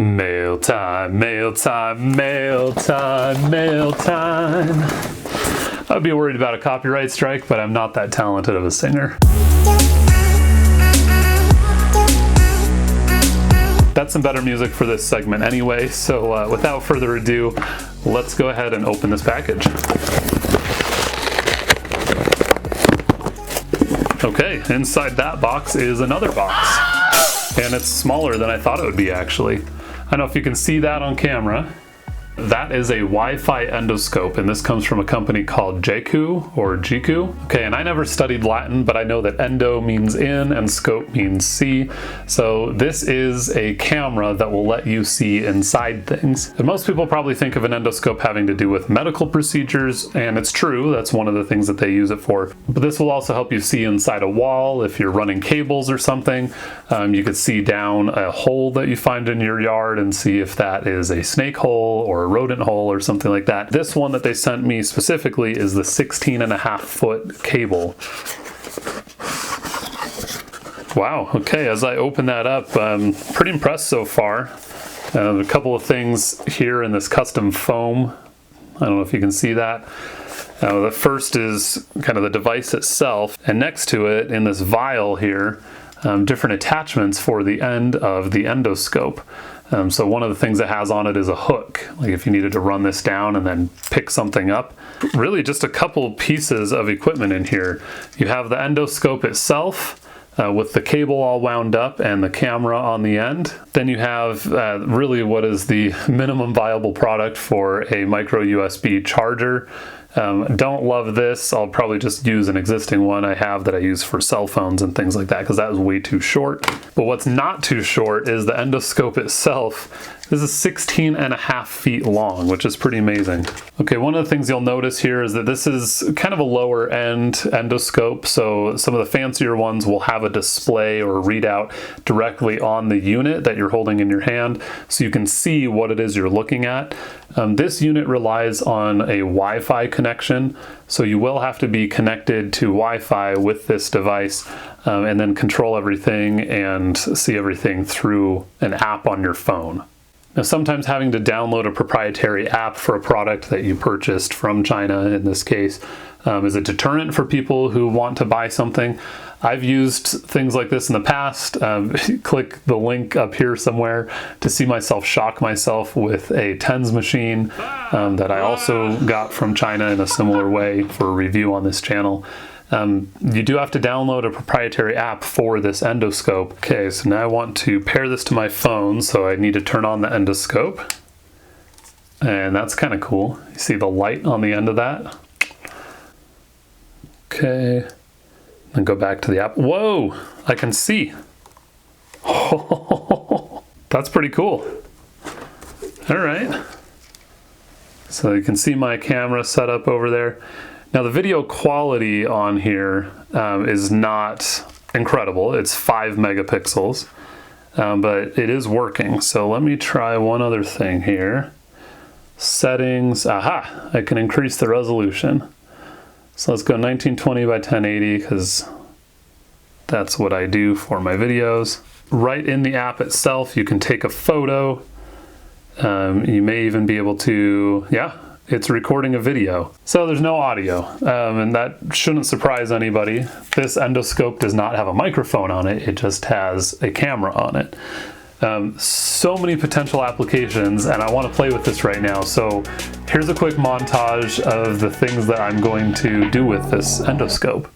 Mail time, mail time, mail time, mail time. I'd be worried about a copyright strike, but I'm not that talented of a singer. That's some better music for this segment anyway, so without further ado, let's go ahead and open this package. Okay, inside that box is another box. And it's smaller than I thought it would be, actually. I don't know if you can see that on camera. That is a Wi-Fi endoscope, and this comes from a company called Jecoo or Jecoo. Okay, and I never studied Latin, but I know that endo means in and scope means see. So this is a camera that will let you see inside things. And most people probably think of an endoscope having to do with medical procedures, and it's true, that's one of the things that they use it for. But this will also help you see inside a wall if you're running cables or something. You could see down a hole that you find in your yard and see if that is a snake hole or a rodent hole or something like that. This one that they sent me specifically is the 16.5-foot cable. Wow, okay, as I open that up, I'm pretty impressed so far. A couple of things here in this custom foam. I don't know if you can see that. The first is kind of the device itself, and next to it in this vial here, different attachments for the end of the endoscope. So one of the things it has on it is a hook, like if you needed to run this down and then pick something up. Really just a couple pieces of equipment in here. You have the endoscope itself with the cable all wound up and the camera on the end. Then you have really what is the minimum viable product for a micro USB charger. Don't love this. I'll probably just use an existing one I have that I use for cell phones and things like that because that was way too short. But what's not too short is the endoscope itself. This is 16.5 feet long, which is pretty amazing. Okay, one of the things you'll notice here is that this is kind of a lower end endoscope, so some of the fancier ones will have a display or readout directly on the unit that you're holding in your hand, so you can see what it is you're looking at. This unit relies on a Wi-Fi connection, so you will have to be connected to Wi-Fi with this device and then control everything and see everything through an app on your phone. Now, sometimes having to download a proprietary app for a product that you purchased from China, in this case, is a deterrent for people who want to buy something. I've used things like this in the past. Click the link up here somewhere to see myself shock myself with a TENS machine that I also got from China in a similar way for a review on this channel. You do have to download a proprietary app for this endoscope. Okay, so now I want to pair this to my phone, so I need to turn on the endoscope. And that's kind of cool. You see the light on the end of that? Okay, then go back to the app. Whoa, I can see. Oh, that's pretty cool. All right. So you can see my camera set up over there. Now the video quality on here is not incredible. It's 5 megapixels, but it is working. So let me try one other thing here. Settings, aha, I can increase the resolution. So let's go 1920 by 1080 because that's what I do for my videos. Right in the app itself, you can take a photo. You may even be able to, yeah, it's recording a video. So there's no audio, and that shouldn't surprise anybody. This endoscope does not have a microphone on it, it just has a camera on it. So many potential applications, and I want to play with this right now. So here's a quick montage of the things that I'm going to do with this endoscope.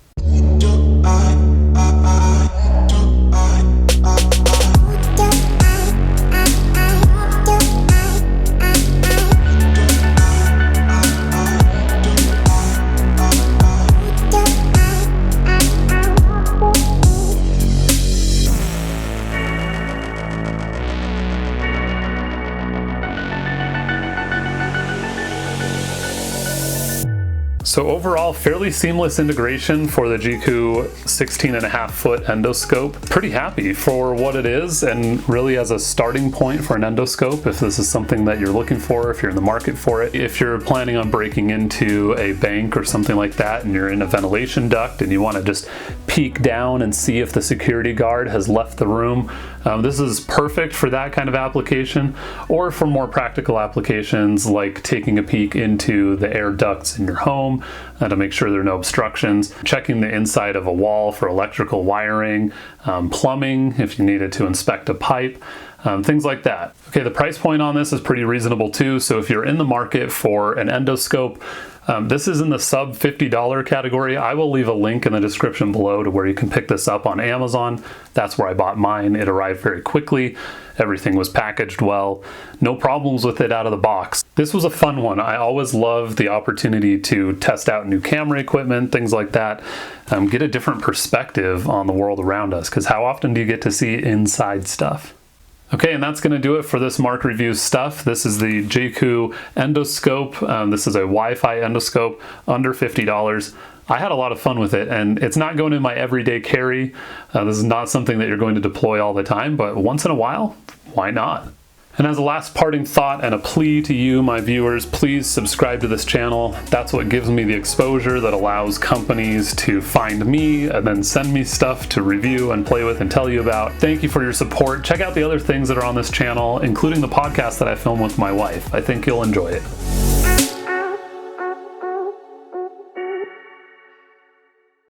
So overall, fairly seamless integration for the Jecoo 16.5-foot endoscope. Pretty happy for what it is, and really as a starting point for an endoscope, if this is something that you're looking for, if you're in the market for it. If you're planning on breaking into a bank or something like that and you're in a ventilation duct and you want to just peek down and see if the security guard has left the room, This is perfect for that kind of application, or for more practical applications like taking a peek into the air ducts in your home to make sure there are no obstructions, checking the inside of a wall for electrical wiring, plumbing if you needed to inspect a pipe, things like that. Okay, the price point on this is pretty reasonable too, so if you're in the market for an endoscope, this is in the sub $50 category. I will leave a link in the description below to where you can pick this up on Amazon. That's where I bought mine. It arrived very quickly. Everything was packaged well. No problems with it out of the box. This was a fun one. I always love the opportunity to test out new camera equipment, things like that. Get a different perspective on the world around us, because how often do you get to see inside stuff? Okay, and that's going to do it for this Mark Reviews stuff. This is the Jecoo Endoscope. This is a Wi-Fi endoscope, under $50. I had a lot of fun with it, and it's not going in my everyday carry. This is not something that you're going to deploy all the time, but once in a while, why not? And as a last parting thought and a plea to you, my viewers, please subscribe to this channel. That's what gives me the exposure that allows companies to find me and then send me stuff to review and play with and tell you about. Thank you for your support. Check out the other things that are on this channel, including the podcast that I film with my wife. I think you'll enjoy it.